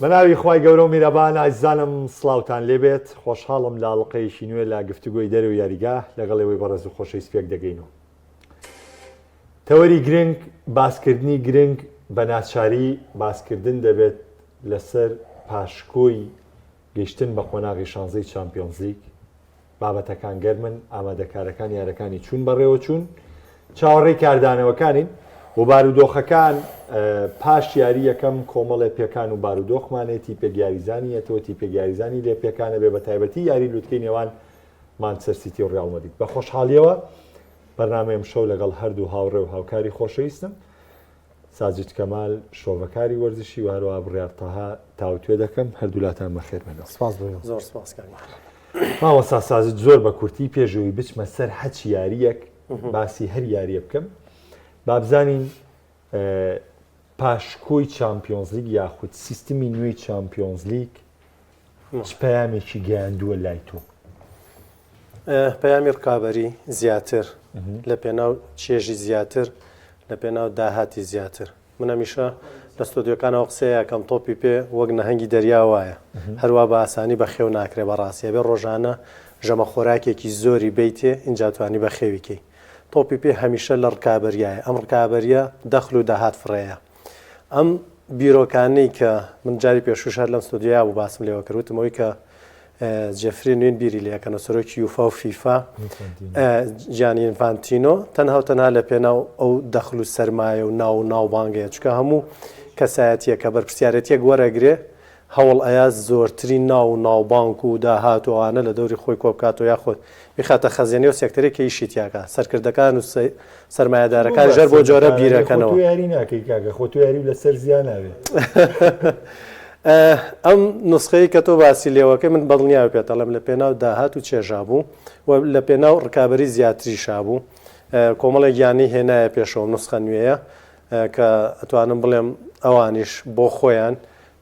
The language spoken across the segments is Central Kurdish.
بەناوی خوای گەورە و میرەبان ئازیزانم سڵاوتان لێبێت خۆشحاڵم لە ئاڵلقەیەکی نوێ لە گفتوگۆی دەرەوە یاریگا لەگەڵەوەی بەڕێز و خۆشەویست پێک دەگەینەوە. تەوەری گرنگ باسکردنی گرنگ بە ناچاری باسکردن دەبێت لەسەر پاشکۆی گەیشتن بە قۆناغی شانزەی چامپیۆنز لیگ. بابەتەکان گەرمن، ئامادەکارەکان یارەکانی چوون بەڕێوە چوون، چاوەڕێی کاردانەوەکانین و بارودۆخەکان پاش یاری یەکەم کۆمەڵێ پێکان و بارودۆخمانێتی پێگیاریزانی ئەتەوە پێگیاریزانی لێ پێکانە بێ بە تایبەتی یاری لوتکەی نێوان مانچستەر سیتی و ڕیال مەدرید. بە خۆشحاڵیەوە بەرنامەیەم شەو لەگەڵ هەردوو هاوڕێ و هاوکاری خۆشەویستم ساجد کەمال شۆڤەکاری وەرزشی و هەروەها بڕیار تەها تاوتوێ دەکەم. هەردوولاتان بەخێر بێنەوە. سپاس بۆ زۆر سپاسکار. ماوەستا ساجد زۆر بە کورتی پێشەوەی بچمە سەر هەچ یاریەک باسی هەر یاریە بکەم بابزانین پاشکۆی چامپیۆنز لیگ یاخود سیستمی نوێی چامپیۆنز لیگ چ پەیامێکی گەیاندووە لای تۆ؟ پەیامی ڕکابەری زیاتر لە پێناو چێژی زیاتر لە پێناو داهاتی زیاتر. من هەمیشە لە ستۆدیۆکانەوە قسەیەکەم تۆپی پێ وەک نەهەنگی دەریا وایە، هەروە بە ئاسانی بە خێو ناکرێ بە ڕاستیە بێ ڕۆژانە ژەمە خۆراکێکی زۆری بیتێ اینجا توانی بە خێویکەی. تۆپی پێ هەمیشە لە ڕکابەریایە، ئەم ڕکابەریە دەخل و داهات فڕەیە. ئەم بیرۆکانەی کە من جاری پێشوش هەر لەم ستۆدیۆیا بوو باسم لێوە کردوتمەوەی کە جێفری نوێن بیری لەکەنە سەرۆکی یوفا و فیفا جیانی ئینفانتینۆ تەنها لە پێناو ئەو دەخل و سەرمایە و ناوبانگەیە، چکە هەموو کەسایەتیە کە بەرپرسیارەتیەک وەرەگرێ هەوڵ ئەیا زۆرترین ناوبانک و داهاتوانە لە دەوری خۆی کۆبکاتەوە یاخۆت بخاتە خەزیێنەی و سێکتەرێکی ئیشی تیاکە سەرکردەکان و سەرمایەدارەکان ژەر بۆ جۆرە بیرەکەنەوە. یاری ناکەی کاکە خۆ تو یاری لەسەر زیان ناوێت. ئەم نسخەی کە تۆ باسی لێوەکەی من بەڵنیاوە پێتەڵم لە پێناو داهات و چێژا بوو و لە پێناو ڕکابەری زیاتریشا بوو. کۆمەڵی گیانی هێنایە پێشەوە نسخە نوێیە کە ئەتوانم بڵێم ئەوانیش بۆ خۆیان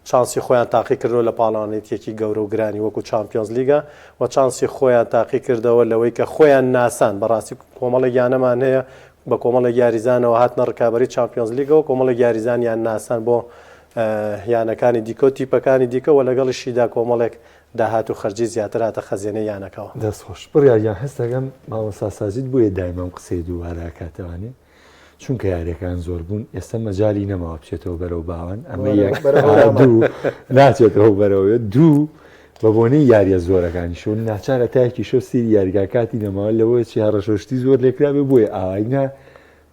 چانسی خۆیان تاقی کردەوە لە پاڵانێتیەکی گەورە و گرانی وەکو چامپیۆنز لیگە و چانسی خۆیان تاقی کردەوە لەوەی کە خۆیان ناسان. بەڕاستی کۆمەڵی گیانەمان هەیە بە کۆمەڵی یاریزانەوە هاتنە ڕکابەری چامپیۆنز لیگەوە کۆمەڵی یاریزانیان ناسان بۆ یانەکانی دیکە و تیپەکانی دیکە و لەگەڵیشیدا کۆمەڵێک داهات و خەرجی زیاتر هاتە خەزیێنەی یانەکەەوە. دەستخۆش بڕیاریان هەستەکەم ماوەستا ساجد بۆیە دایمەم قسەی دووبارە کاتەوانێ چونکە یاریەکان زۆر بوون ئێستا مەجای نەماوە بچێتەوە بەرەو باوان ئەمە دوو ناچێتەوە بەرەوە دوو بە بۆنەی یاریە زۆرەکانی شۆ ناچارە تایەکی شۆ سیری یاریگاکاتی نەماوە لەوەی چی هەڕەشۆشتی زۆر لێکرابێ بۆیە ئاواینا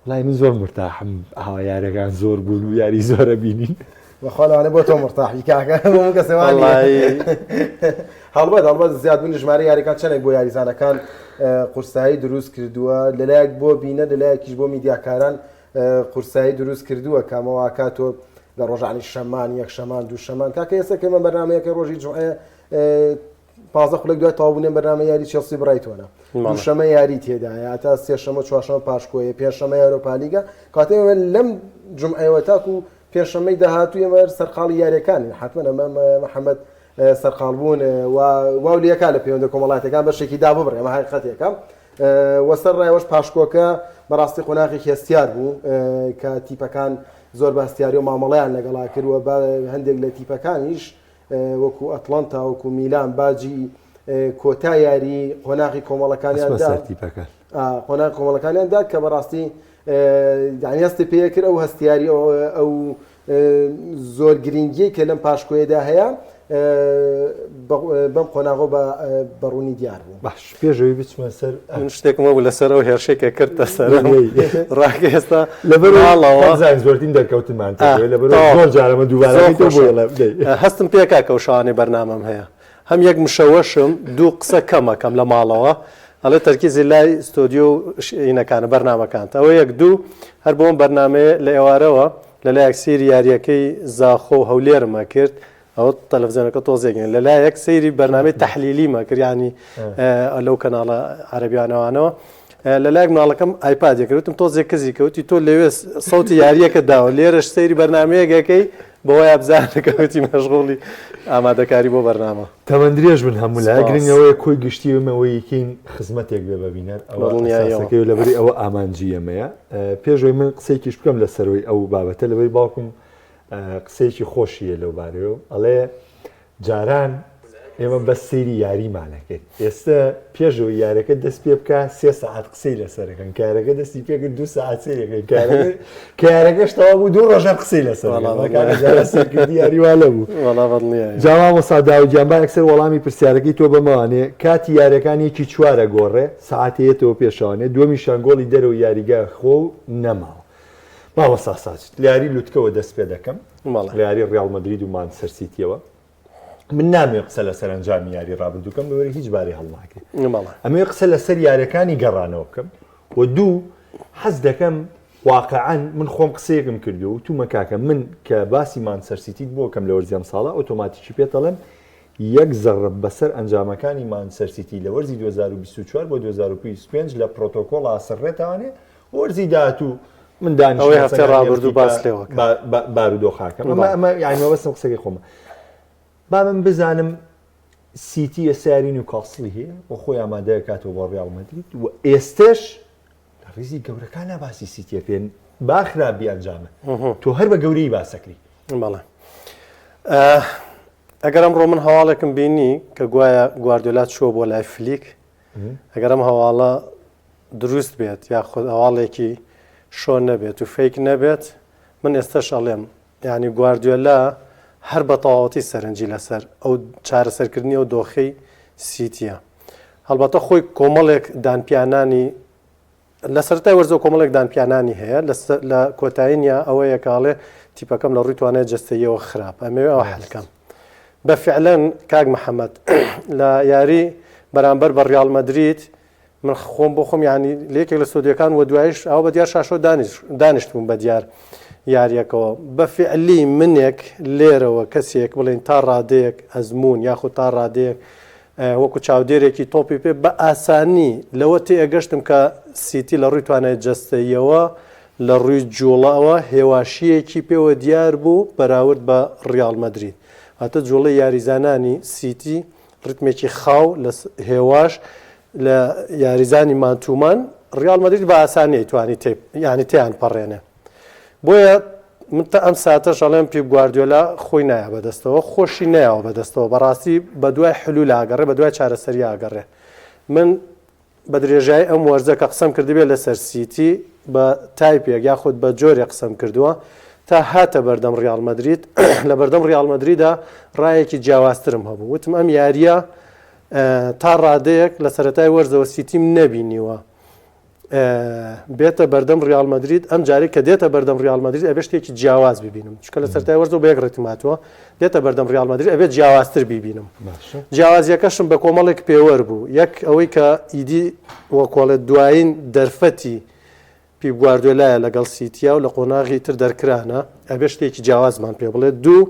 وڵای من زۆر مرتاحم ئاوا یاریەکان زۆر بوون و یاری زۆرە بینین بەخۆلانێ بۆ تۆ مرتاحی کاکە کەسێوانی هەڵبەت زیاد بوون ژمارە یاریەکان چەندێک بۆ یاریزانەکان قورسایی دروست کردووە لەلایەک بۆ بینە لەلایەکیش بۆ میدیاکاران قورسایی دروست کردووە کامەوە کاتۆ لە ڕۆژانی شەمان یەک شەمان دوو شەمان کاکە ئێستا کە من بەرنامەیەکە ڕۆژی جوعەیە 15 خولێک دوای تەواوبوونێ بەرنامە یاری چێلسی برایتۆنە دووشەمە یاری تێدایە تا سێشەمە چوارشەمە پاشکۆیە پێنجشەمە ئەوروپا لیگە کاتێ لەم جومعەوە تاکو پێنجشەمەی داهاتوو ئێمە سەرقاڵی یاریەکانی حتمەن ئەمە محەممەد سەرقاڵبوون واولیەکە لە پەیوەندە کۆمەڵاتەکان بەشێکی داببڕێ ئەمە حقیقەتێکە وەسەر ڕایوەش پاشکۆکە بەڕاستی قۆناغی هێستیار بوو کە تیپەکان زۆر باستیاری و مامەڵەیان لەگەڵا کردووە هەندێک لە تیپەکانیش وەکو ئەتلانتا وەکو میلان باجی کۆتا یاری قۆناغی کۆمەڵەکانیاندا کە بەڕاستی هەستی پێ کرد ئەو هەستیاری ئەو زۆر گرنگی کە لەم پاشکۆیەدا هەیە بەم قۆناغۆ بەڕوونی دیار بوو. باش پێشەوەی بچمە سەر من شتێکمە بوو لەسەرەوە هێرشێکە کردە سەر ڕاکە ئێستا لەبەرڵەوە زۆرترین دەرکەوتمان زۆر جارەمە دووبارە هەستم پێکا کە شانەی بەرنامەم هەیە هەم یەک مشەوەشم دوو قسە کەمەکەم لە ماڵەوە ئەڵێ تەرکیزی لای ستۆدیۆ ئینەکانە بەرنامەکانت ئەوە یەک دوو هەر بۆم بەرنامەیە لە ئێوارەوە لەلایەک سیری یاریەکەی زاخۆ و هەولێرمە کرد ئەوە تەلەڤیزیۆنەکە تۆزێگەن لەلایەک سەیری بەرنامەی تەحلیلیمە کرد ینی لەو کەناڵە عەرەبیانەوانەوە لەلایەک مناڵەکەم ئایپادێک کردوتم تۆزێک کەزی کەوتی تۆ لەوێ سەوتی یاریەکە داوە لێرەش سەیری بەرنامەیەکەکەی بەوەی ئەبزانەکەوتی مەشغوڵی ئامادەکاری بۆ بەرنامە تەمەندرێژ بن هەموو لای گرنگەوەی کۆی گشتیمەوەی یەکەین خزمەتێک بێ ببینەر ئەوەی لەبەری ئەوە ئامانجیەمەیە پێشەوەی من قسەیەکیش بکەم لەسەرەوەی ئەو بابەتە لەبەری باوکم قسەیەکی خۆشیە لەو بارەوە ئەڵێ جاران ئێمە بە سەیری یاریمانەکەیت ئێستا پێشەوە یارەکە دەست پێ بکە 3 ساعت قسەی لەسەرەکەن کارەکە دەستی پێکرد 2 ساعت سەیرەکەن کە یارەکەشتەوە بوو 2 ڕۆژە قسەی لەسەر یاریوالە بوو جاوا ساداو جیانبا ئەکسەر وەڵامی پرسیارەکەی تۆ بەمەوانێ کاتی یارەکانێکی چوارە گۆڕێ ساعتەیەتەوە پێشوانێ دووەمیشان گۆڵی دەرەوە یاریگا خۆ نەماوە ماوە ساساچ یاری لوتکەوە دەست پێ دەکەم یاری ڕیاڵ مەدرید و مانچستەر سیتیەوە من نامێ قسە لە سەرنجامی یاری ڕابردووکەم بەوەی هیچ باری هەڵناکەێت ئەمێ قسە لەسەر یارەکانی گەڕانەوە بکەم و دوو حەز دەکەم واقعان من خۆم قسەیەکم کردو و تو مەکاکە من کە باسی مانچستەر سیتیت بۆکەم لە وەرزیام ساڵە ئۆتۆماتیکی پێتەڵێم یەک زەڕب بەسەر ئەنجامەکانی مانچستەر سیتی لە وەرزی 2024 بۆ 2025 لە پرۆتۆکۆڵ ئاسڕێتوانێ وەرزی داهاتوو من دانیشتەوەی هەفتەی ڕابردوو باس لێوە بارودۆخاکەم ئەمە یعنی بەستم قسەکەی خۆمە با من بزانم سیتی ئێساری نیوکاسڵی هەیە بۆ خۆی ئامادەیە کاتەوە بۆ ڕیاڵ مەدرید و ئێستش لە ڕیزی گەورەکانە باسی سیتیە پێن با خراپی ئەنجامە تۆ هەر بە گەورەی باسەکری بەڵێ ئەگەر ئەمڕۆ من هەواڵێکم بینی کە گوایە گواردیۆلا چووە بۆ لای فلیک ئەگەر ئەم هەواڵە دروست بێت یاخود هەواڵێکی شۆ نەبێت و فیک نەبێت من ئێستش ئەڵێم یعنی گواردیۆلا هەر بە تەواوەتی سەرنجی لەسەر ئەو چارەسەرکردنی ئەو دۆخەی سیتیە هەڵبەتە خۆی کۆمەڵێک دانپیانانی لە سەرەتای وەرزە کۆمەڵێک دانپیانانی هەیە لە کۆتاییە ئەوەیە کاڵێ تیپەکەم لە ڕووی توانێت جەستەیەوە خراپ ئەمەوێ ئەوە حەلکەم بە فعلەن کاک محەممەد لە یاری بەرامبەر بە ڕیاڵ مەدرید من خۆم بۆ خۆم ینی لێکێک لە سۆدیەکان و دوایش ئەو بە دیار شاشۆ دانیشت بووم بە دیار یاریەکەەوە بە فعلی منێک لێرەوە کەسێک بڵێن تا ڕادەیەک ئەزمون یاخود تا ڕادەیەک وەکو چاودێرێکی تۆپی پێ بە ئاسانی لەوە تێ ئەگەشتم کە سیتی لە ڕووی توانێت جەستەیەوە لە ڕووی جوڵەوە هێواشیەکی پێوە دیار بوو بەراورد بە ڕیاڵ مەدرید هاتە جوڵی یاریزانانی سیتی ڕتمێکی خاو لە هێواش لە یاریزانی مانتومان ڕیاڵ مەدرید بە ئاسانی توانی ینی تیان پەڕێنێ بۆیە من تا ئەم ساتەش ئەڵێم پێ گواردیۆلا خۆی نایە بەدەستەوە خۆشی نایەوە بەدەستەوە بەڕاستی بە دوای حلول ئاگەڕێ بە دوای چارەسەری ئاگەڕێ من بە درێژایی ئەم وەرزە کە قسەم کردبێت لەسەر سیتی بە تایپێک یاخود بە جۆرێ قسەم کردووە تا هاتە بەردەم ڕیاڵ مەدرید لە بەردەم ڕیاڵ مەدریددا ڕایەکی جیاوازترم هەبوو وتم ئەم یاریە تا ڕادەیەک لە سەرەتای وەرزەوە سیتیم نەبینیوە بێتە بەردەم ڕیاڵ مەدرید ئەم جاری کە دێتە بەردەم ڕیاڵ مەدرید ئەبێ شتێکی جیاواز ببینم چکە لە سەرەتای وەرزەوە بە یەک ڕێتماتوە دێتە بەردەم ڕیاڵ مەدرید ئەبێت جیاوازتر ببینم جیاوازیەکەشم بە کۆمەڵێک پێوەەر بوو یەک ئەوەی کە ئیدی وەکۆڵێت دوایین دەرفەتی پی گواردیۆلایە لەگەڵ سیتیا و لە قۆناغی تر دەرکرانە ئەبێ شتێکی جیاوازمان پێ بڵێت دوو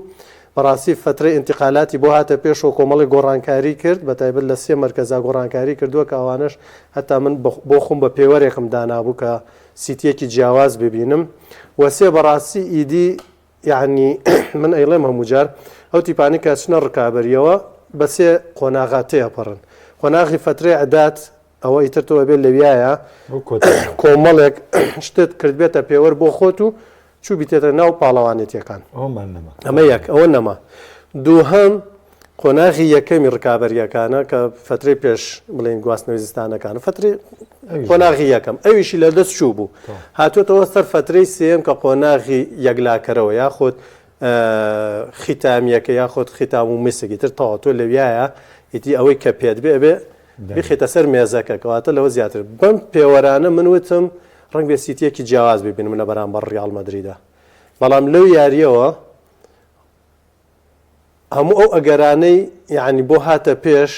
بەڕاستی فترەی انتقالاتی بۆ هاتە پێشەوە کۆمەڵی گۆڕانکاری کرد بە تایبەت لە 3 مەرکەزا گۆڕانکاری کردووە کە ئەوانش هەتا من بۆ خۆم بە پێوەرێکم دانابوو کە سیتیەکی جیاواز ببینم وەسێ بەڕاستی ئیدی یعنی من ئەیڵێم هەموو جار ئەو تیپانی کە چنە ڕکابەریەوە بە 3 قۆناغاتەیە پەڕن قۆناغی فترەی عەدات ئەوە ئیتر تۆ بێت لەویایە کۆمەڵێک شتت کردبێتە پێوەەر بۆ خۆت و چوو بیتێتە ناو پاڵەوانێتیەکان ئەمە یەک ئەوە نەما دووهەم قۆناغی یەکەمی ڕکابەریەکانە کە فترەی پێش بڵێن گواستنەوەی زستانەکان فترەی قۆناغی یەکەم ئەویشی لە دەست چوو بوو هاتوۆتەوە سەر فترەی سێم کە قۆناغی یەکلاکەرەوە یاخود ختامیەکە یاخود ختام و مسێکی تر تەواو تۆ لەویایە ئیتی ئەوەی کە پێت بێ بخێتە سەر مێزەکە کەواتە لەوە زیاتر بەم پێوەرانە من وتم ڕنگ بێ سیتیەکی جیاواز ببینم لە بەرامبەر ڕیاڵ مەدریدە بەڵام لەو یاریەوە هەموو ئەو ئەگەرانەی یعنی بۆ هاتە پێش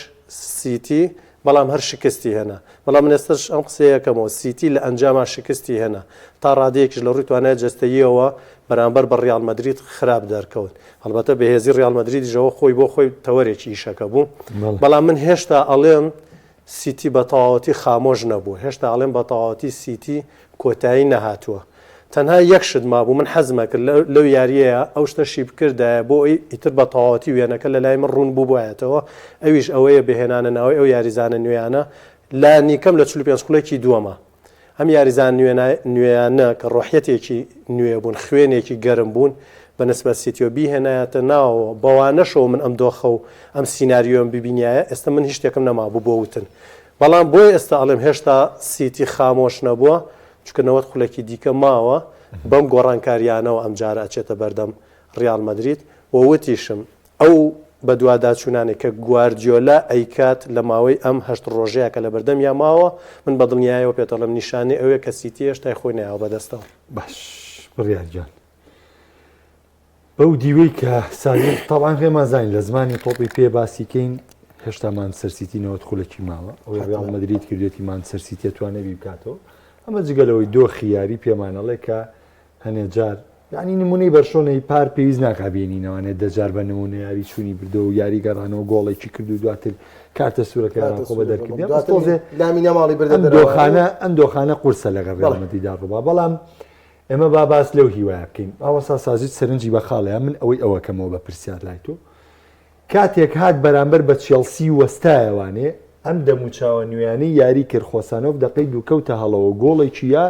سیتی بەڵام هەر شکستی هێنا بەڵام من ئێستش ئەم قسەیەکەمەوە سیتی لە ئەنجاما شکستی هێنا تا ڕادەیەکیش لە ڕووی توانای جەستەییەوە بەرامبەر بە ڕیاڵ مەدرید خراپ دەرکەوت هەڵبەتە بەهێزی ڕیاڵ مەدریدیشەوە خۆی بۆ خۆی تەوەرێکی ئیشەکە بوو بەڵام من هێشتا ئەڵێم سیتی بە تەواوەتی خامۆژ نەبوو هێشتا ئەڵێم بە تەواوەتی سیتی کۆتایی نەهاتووە تەنها یەک شت مابوو من حەزمە کرد لەو یاریەیە ئەو شتەشی بکردایە بۆ ئیتر بە تەواوەتی وێنەکە لە لای من ڕوون بوو بایەتەوە ئەویش ئەوەیە بهێنانە ناوەی ئەو یاریزانە نوێیانە لا نیکەم لە 45 خولێکی دووەمە ئەم یاریزان نوێیانە کە ڕۆحیەتێکی نوێ بوون خوێنێکی گەرم بوون بەنسبەت سیتیۆبی هێنایەتە ناوەوە بەوانەشەوە من ئەم دۆخە و ئەم سینناریۆم ببینایە ئێستا من هیچ شتێکم نەما بوو بۆ وتن بەڵام بۆی ئێستا ئەڵێم هێشتا سیتی خامۆش نەبووە چکەنەوەت خولەکی دیکە ماوە بەم گۆڕانکاریانەوە ئەم جارە ئەچێتە بەردەم ڕیال مەدرید وەوتیشم ئەو بە دوواداچوونانی کە گواردیۆلا ئەیکات لە ماوەی ئەم هەشت ڕۆژەیە کە لە بەردەم یا ماوە من بە دڵنیایەوە پێتەڵم نیشانەی ئەوەیە کە سیتی هێشتا خۆی نایەوە بەدەستەوە باش بڕیارجان بەو دیوەی کە ساوی تاوان غێمە زین لە زمانی تۆپی پێ باسیکەین هێشتامان سەرسیتینەوە خولەکی ماوە ئەو ڕیال مەدرید کردێتیمان سەرسیتە توانە بی بکاتەوە ئەمە جگەلەوەی دۆخی یاری پێمانەڵێ کە هەنێ جار یعنی نمونەی بەرشۆنەی پار پێویست ناکبێنینەوەنێت دەجار بە نمونە یاری چوونی بردە و یاری گەڕانەوە گۆڵێکی کرد و دواتر کارتە سوورەکە خۆ بە دەرکردێ لامینە ماڵی ئەم دۆخانە قورسە لەگە ڕێڵمەدیدا ڕووبا بەڵام ئێمە با باس لەو هیوایە بکەین ئاوەسا سازیت سەرنجی بە خاڵەیە من ئەوەی ئەوەکەمەوە بە پرسیار لای تۆ کاتێک هات بەرامبەر بە چێلسی وەستایەوانێ ئەم دەموچاوە نوێیانەی یاری کرد خۆسانۆف دەقەی دووکەوتە هەڵەوە گۆڵێکی یا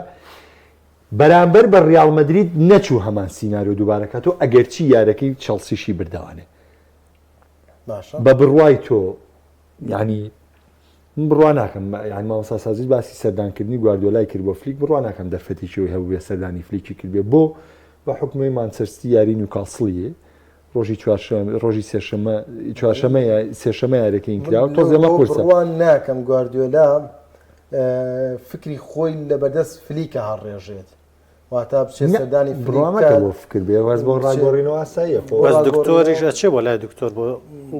بەرامبەر بە ڕیال مەدرید نەچوو هەمان سینناریۆ دووبارەکەتەوە ئەگەرچی یارەکەی چەلسیشی برداوانێ بە بڕوای تۆ ینی بڕوا ناکەم یان ماوەسا سازیت باسی سەردانکردنی گواردیۆلای کرد بۆ فلیک بڕوا ناکەم دەرفەتێکیەوەی هەبوو بێ سەردانی فلیکی کرد بێ بۆ بە حکومەی مانچەستی یاری نیوکاسڵیە ڕۆژی سێشەمە یارەکەین کراوە تۆ زێمە قورسە بڕوان ناکەم گواردیۆلا فکری خۆی لە بەدەست فلیکە هەڕێژێت واتە بچێت سەردانی بڕوامەکە فکر بێ واز بۆ ڕاگۆڕینەوە ئاساییە بەس دکتۆریش ئەچێ بۆ لای دکتۆر بۆ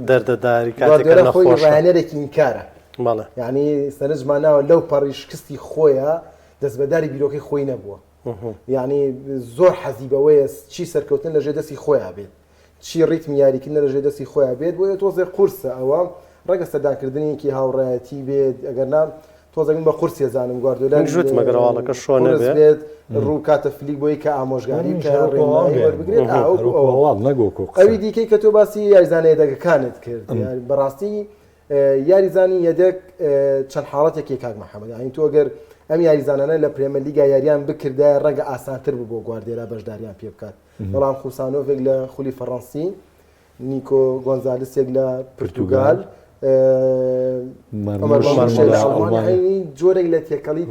دەردەداری کاتێکە نەخۆش ڕایەنەرێکی ئینکارە بەڵێ یعنی سەرنجماناوە لەو پەڕیشکستی خۆیە دەستبەداری بیرۆکەی خۆی نەبووە یعنی زۆر حەزی بەوەیە چی سەرکەوتن لەژێ دەستی خۆیان بێت چی ڕیتمی یاریکردن لەژێ دەستی خۆیان بێت بۆیە تۆزێ قورسە ئەوە ڕەگە سەردانکردنیەکی هاوڕایەتی بێت ئەگەرنا تۆزەگەن بە قورسی زانم گواردیۆلا ژوت مەگەڕەواڵەکە شۆنە بێت ڕوو کاتە فلیک بۆی کە ئامۆژگاری بگرێت ئەوی دیکەی کە تۆ باسی یاریزانەیە دەگەکانت کرد بەڕاستی یاریزانی یەدەک چەند حاڵەتێکی کاک محەممەد ئاین تۆ گەر ئەم یاریزانانە لە پرێمەر لیگا یاریان بکردای ڕەگە ئاسانتر بوو بۆ گواردیۆلا بەشداریان پێ بکات بەڵام خوسانۆڤێک لە خولی فەڕەنسی نیکۆ گۆنزالسێک لە پرتوگال جۆرێک لە تێکەڵی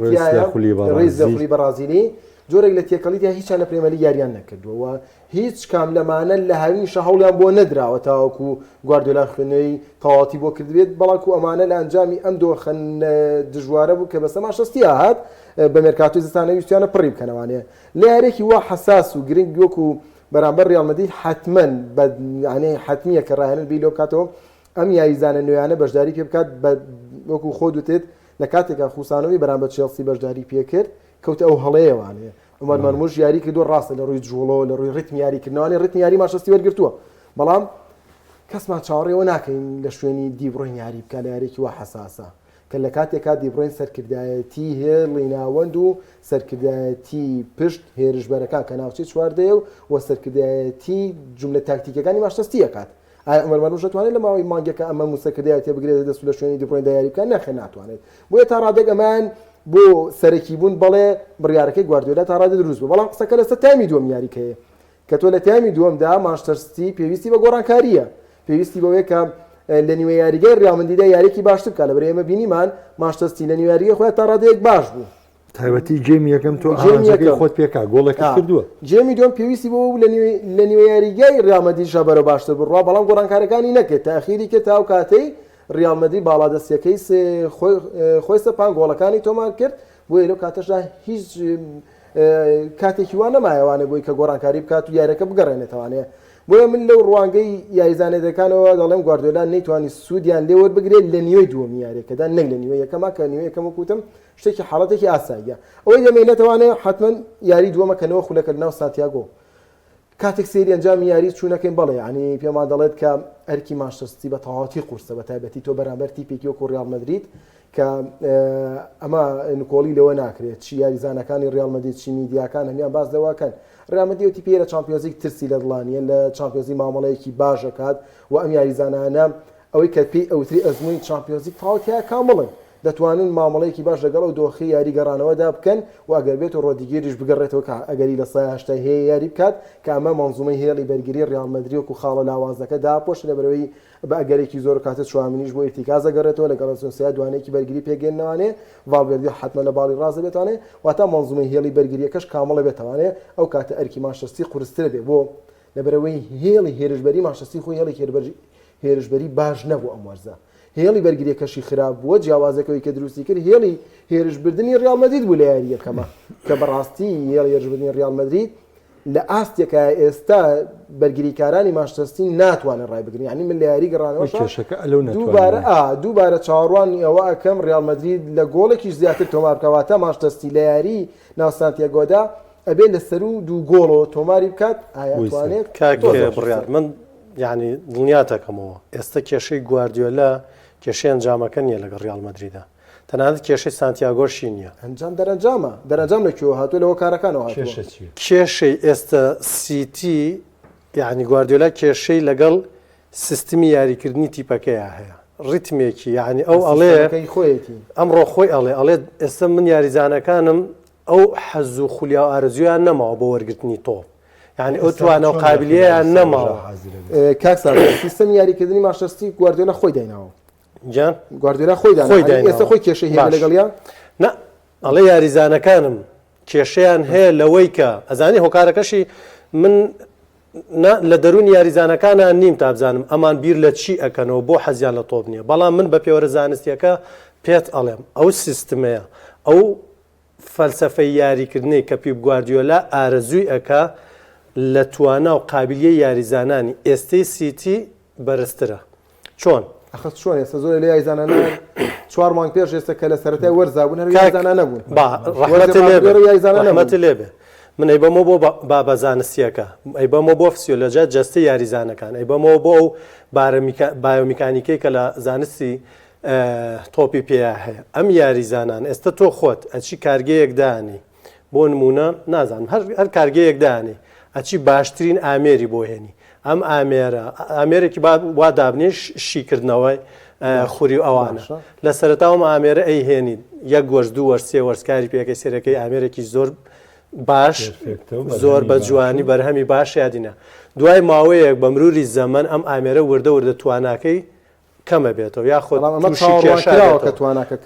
ڕێز لە خولی بەرازیلی جۆرێک لە تێکەڵی هیچیان لە پرێمەر لیگ یاریان نەکردووە هیچ کام لەمانە لە هاوینیشە هەوڵیان بۆ نەدراوە تاوەکو گواردیۆلا خوێنەوەی تەواتی بۆ کردبێت بەڵکو ئەمانە لە ئەنجامی ئەم دۆخەن دژوارە بوو کە بەسەما شەستی هات بە مێرکاتۆی زستانە ویستیانە پڕی بکەنەوانەیە لە یارێکی وا حساس و گرنگ وەکو بەرامبەر ڕیال مەدرید حتمەن یعنی حتمیە کە ڕاهێنن بی لۆ بکاتەوە ئەم یاریزانە نوێیانە بەشداری پێ بکات وەکو خۆ دوتێت لە کاتێکا خوسانەوەی بەرامبەر چێلسی بەشداری پێکرد کەوتە ئەو هەڵەیەوانەیە ئەمە مەرموش یاری کردو ڕاستە لە ڕووی جوڵەوە لە ڕووی ڕیتمی یاریکردنەوەی ڕیتمی یاری ماشەستی وەرگرتووە بەڵام کەسمان چاوەڕێەوە ناکەین لە شوێنی دیبڕۆین یاری بکە لە یارێکی وا حساسە کە لە کاتێکا دیبڕۆین سەرکردایەتی هێڵی ناوەند و سەرکردایەتی پشت هێرشبەرەکان کە ناوچەی چواردەیە و سەرکردایەتی جملە تاکتیکەکانی ماشەستی ئەکات ئایا ئەمەر مەرموش دەتوانێت لە ماوەی مانگەکە ئەمە موسەکردایەتێ بگرێت دەست لە شوێنی دیبڕۆین یاری بکە نەخێ ناتوانێت بۆیە تا ڕادێک ئەمان بۆ سەرەکی بوون بەڵێ بڕیارەکەی گواردیۆلا تا ڕادە دروست بوو بەڵام قسەکە لەسەر تامی دووەم یاریکەیە کە تۆ لە تامی دووەمدا مانچستەر سیتی پێویستی بە گۆڕانکاریە پێویستی بەوەیە کە لە نیوە یاریگەی ڕیال مەدریددا یاریکی باشتر بکات لەبەر ئێمە بینیمان مانچستەر سیتی لە نیوە یاریگەی خۆیان تا ڕادەیەک باش بوو تایبەتی جێمی یەکەم تۆ ئامانجەکەی خۆت پێکا گۆڵێکی کردووە جێمی دووەم پێویستی بۆ لە نیوە یاریگەی ڕیال مەدریدشا بەرە باشتر بڕوا بەڵام گۆڕانکاریەکانی نەکرد تاخیری کرد تا ئەو کاتەی ڕیال مەدرید باڵادەستیەکەی خۆی سەپان گۆڵەکانی تۆمار کرد بۆیە لەو کاتەشدا هیچ کاتێکی وان نەمایەوانێ بۆی کە گۆڕانکاری بکات و یاریەکە بگەڕێنێتەوانەیە بۆیە من لەو ڕوانگەی یاریزانێتەکانەوە دەڵێم گواردیۆلا نەیتوانی سوودیان لێ وەربگرێت لە نیوەی دووەمی یاریەکەدا نەک لە نیوەی یەکەما کە نیوەی یەکەم وەکوتم شتێکی حاڵەتێکی ئاساییە ئەوەی دەمێنێتەوانێت حتمەن یاری دووەمەکەنەوە خولەکە لەناو سانتیاگۆ کاتێک سێری ئەنجامی یاری چوونەکەین بەڵێ ینی پێمان دەڵێت کە ئەرکی مانچستەر سیتی بە تەواوەتی قورسە بە تایبەتی تۆ بەرامبەر تیپێکی وەکو ڕیال مەدرید کە ئەمە نکۆڵی لەوە ناکرێت چی یاریزانەکانی ڕیال مەدرید چی میدیاکان هەمیان باز لەوەکەن ڕیال مەدرید وتی پێ لە چامپیۆنز لیگ ترسی لە دڵانیە لە چامپیۆنز لیگ مامەڵەیەکی باشەکات و ئەم یاریزانانە ئەوەی کە پێی ئەوتری ئەزمووی چامپیۆنز لیگ تەواوەتیایە کامڵن دەتوانن مامەڵەیەکی باش لەگەڵ و دۆخی یاری گەڕانەوەدا بکەن و ئەگەر بێت و ڕۆدیگەریش بگەڕێتەوە کە ئەگەری لە سایهشتا هەیە یاری بکات کە ئەمە مەنزومەی هێڵی بەرگری ڕیال مەدرید و خاڵە لاوازەکە داپۆش لەبەرەوەی بە ئەگەرێکی زۆر کاتە چوامنیش بۆ ئیرتیکاز دەگەڕێتەوە لەگەڵ سۆسیا دوانەیەکی بەرگری پێگەێنەوەنێ ڤالڤێردی حتممە لە باڵی ڕازە بێتوانێ واتە مەنزومەی هێڵی بەرگریەکەش کامەڵە بێتوانێ ئەو کاتە ئەرکی مانچەستەری قورسترە بێ بۆ لەبەرەوەی هێڵی هێرشبەری مانچەستەری خۆی هێڵی هێرشبەری باش نەبوو ئەم وەرزە هێڵی بەرگریەکەشی خراپ بووە جیاوازەکەی کە دروستی کرد هێڵی هێرشبردننی ڕیال مەدرید بوو لە یاریەکەمە کە بەڕاستی هێڵی هێرشبردننی ڕیال مەدرید لە ئاستێکە ئێستا بەرگریکارانی مانچەستەری ناتوانن ڕای بگرن ینی من لە یاری گەڕانەوە دووبارە چاوەڕوان ئەوە ئەکەم ڕیال مەدرید لە گۆڵێکیش زیاتر تۆمار بکەواتە مانچەستەری لە یاری ناو سانتیاگۆدا ئەبێ لەسەر و دوو گۆڵەوە تۆماری بکات ئایا بڕیار من یعنی دڵنیاتەکەمەوە ئێستا کێشەی گواردیۆلا کێشەی ئەنجامەکە نییە لەگەڵ ڕیال مەدریدە تەنانەت کێشەی سانتیاگۆشی نییە ئەنجام دەرەنجام لەکوێوە هاتووە لەوە کارەکانەوە کێشەی ئێستا سیتی یعنی گواردیۆلا کێشەی لەگەڵ سیستمی یاریکردنی تیپەکەیە هەیە ڕیتمێکی یعنی ئەو ئەڵێ ئەمڕۆ خۆی ئەڵێ ئێستا من یاریزانەکانم ئەو حەز و خولیا و ئارزویان نەماوە بۆ وەرگرتنی تۆپ يعني ئەو توانە و قابلیەیان نەماوە کاکسا سیستەمی یاریکردنی مانچەستەری گواردیۆلا خۆی دایناوە جان گواردیۆلا خۆی دایناوە ئێستا خۆی کێشەی هەیە لەگەڵیان نە ئەڵێ یاریزانەکانم کێشەیان هەیە لەوەی کە ئەزانی هۆکارەکەشی من لە دەروون یاریزانەکانیان نیم تا بزانم ئەمان بیر لە چی ئەکەنەوە بۆ حەزیان لە تۆپ نییە بەڵام من بە پێوەرە زانستیەکە پێت ئەڵێم ئەو سیستمەیە ئەو فەلسەفەی یاریکردنی کە پیپ گواردیۆلا ئارەزووی ئەکا لە توانە و قابلیە یاریزانانی ئێستەی سیتی بەرزترە چۆن ئەخەت چۆن ئێستا زۆر لە یاریزانانە 4 مانگ پێش ئێستا کە لە سەرەتای وەرزابوون هەر یاریزانە نەبوون ڕەحمەتی لێبێ من ئەی بەمە بۆ بابە زانستیەکە ئەی بەمە بۆ فسیۆلۆژیا جەستە یاریزانەکان ئەی بەمەوە بۆ ئەو بایۆمیکانیکەی کە لە زانستی تۆپی پێیا هەیە ئەم یاریزانان ئێستا تۆ خۆت ئەچی کارگەیەک دانی بۆ نمونە نازانم هەر کارگەیەک دانی ئەچی باشترین ئامێری بۆ هێنی ئەم ئامێرێکی وا دابنێ شیکردنەوەی خوری و ئەوانە لە سەرەتاوم ئامێرە ئەی هێنین یەک وەرز دوو وەرز سێ وەرزکاری پێەکەی سێرەکەی ئامێرێکی زۆر باش زۆر بە جوانی بەرهەمی باش یادینە دوای ماوەیەک بە مروری زەمن ئەم ئامێرە وردە تواناکەی کەمە بێتەوە یاخۆ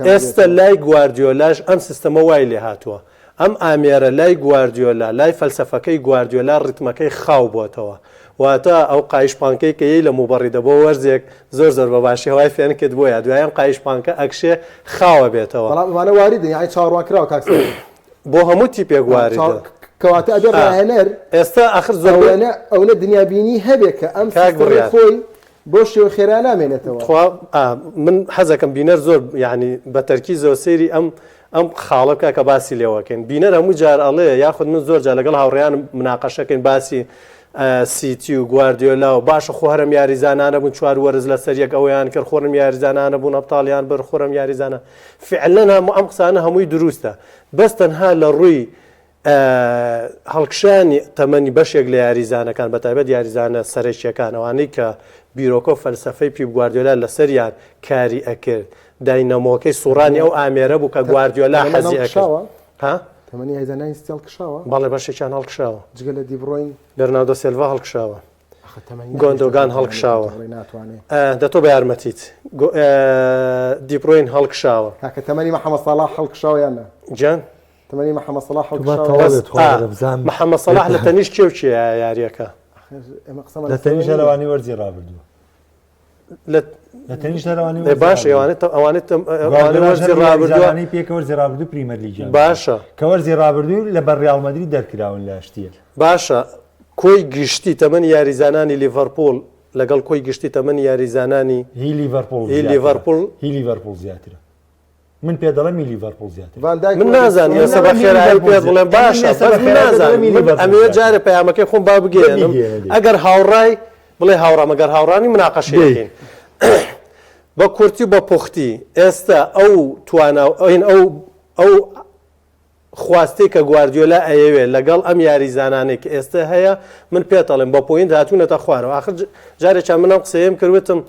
ئێستا لای گواردیۆلاش ئەم سیستەمە وای لێ هاتووە ئەم ئامێرە لای گواردیۆلا لای فەلسەفەکەی گواردیۆلا ڕتمەکەی خاو بۆتەوە واتە ئەو قایشپانکەی کە یەی لە موبەڕیدە بۆ وەرزێک زۆر بە باشی هەوای فێن کرد بۆیە دوایەم قایشپانکە ئەکشێ خاوە بێتەوە بەڵامانە واریدە یعنی چاڕوانکراوە کاکسە بۆ هەموو تیپێک واریدە کەواتە ئەبێ ڕاهێنەر ئێستا ئاخر زۆر ئەوە دنیابینی هەبێ کە ئەم خۆی بۆ شێوە خێرا نامێنێتەوە من حەزەکەم بینەر زۆر یعنی بە تەرکیزەوە سەیری ئەم خاڵە بکە کە باسی لێوەکەین بینەر هەموو جار ئەڵێ یاخود من زۆر جار لەگەڵ هاوڕێیان مناقەشەکەین باسی سیتی و گواردیۆلا و باشە خۆرم یاریزانانە بوون چوار وەرز لە سەر یەک ئەویان کرد خۆرم یاریزانانە بوون ئەبتاڵیان بەر خۆرم یاریزانە فعلەن ئەم قسانە هەمووی دروستە بەس تەنها لە ڕووی هەڵکشانی تەمەنی بەشێک لە یاریزانەکان بەتایبەت یاریزانە سەرەکیەکان ئەوانەی کە بیرۆکۆ فەلسەفەی پیپ گواردیۆلا لەسەریان کاری ئەکرد داینەمۆکەی سوڕانی ئەو ئامێرە بوو کە گواردیۆلا حەزی ئەکرد تەمەنی یاریزانانی ستیل کشاوە بەڵێ بەشێکیان هەڵکشاوە جگە لە دیبڕۆین بەرناردۆ سیلڤا هەڵکشاوە گۆندۆگان هەڵکشاوە دەتۆ بە یارمەتیت دیبڕۆین هەڵکشاوە کاکە تەمەنی مەحەمەد ساڵاح هەڵکشاوە یان نە جان تەمەنی مەحەمەد ساڵاح هەڵکشاوە محەممەد ساڵاح لە تەنیش کێوچیە یاریەکە لە تەنیش هەروانی وەرزی ڕابردووە لە تەنیش هەروانی باشە ئەوانێت وەرزی ڕابردووانی پێکە وەرزی ڕابردوو پریمەر لیگ باشە کە وەرزی ڕابردوو لە بەر ڕیال مەدرید دەرکراون لە شتیل باشە کۆی گشتی تەمەنی یاریزانانی لیڤەرپۆڵ لەگەڵ کۆی گشتی تەمەنی یاریزانانی هی لیڤەرپۆڵ زیاترە من پێ دەڵێم لیڤەرپۆڵ زیاتر من نازانم ئێستا بە خێرایی پێ بڵێم باشە بەس من نازانم ئەمێ جارە پەیامەکەی خۆم با بگێنم ئەگەر هاوڕای بڵێ هاوڕام ئەگەر هاوڕانی مناقەشەکەین بە کورتی و بە پوختی ئێستا ئەو توانە ئەو خواستی کە گواردیۆلا ئەیەوێ لەگەڵ ئەم یاریزانانێک کە ئێستا هەیە من پێتەڵێم بە پۆینت هاتوونەتە خوارەوە آخر جارێکیان منم قسەیەم کردوتم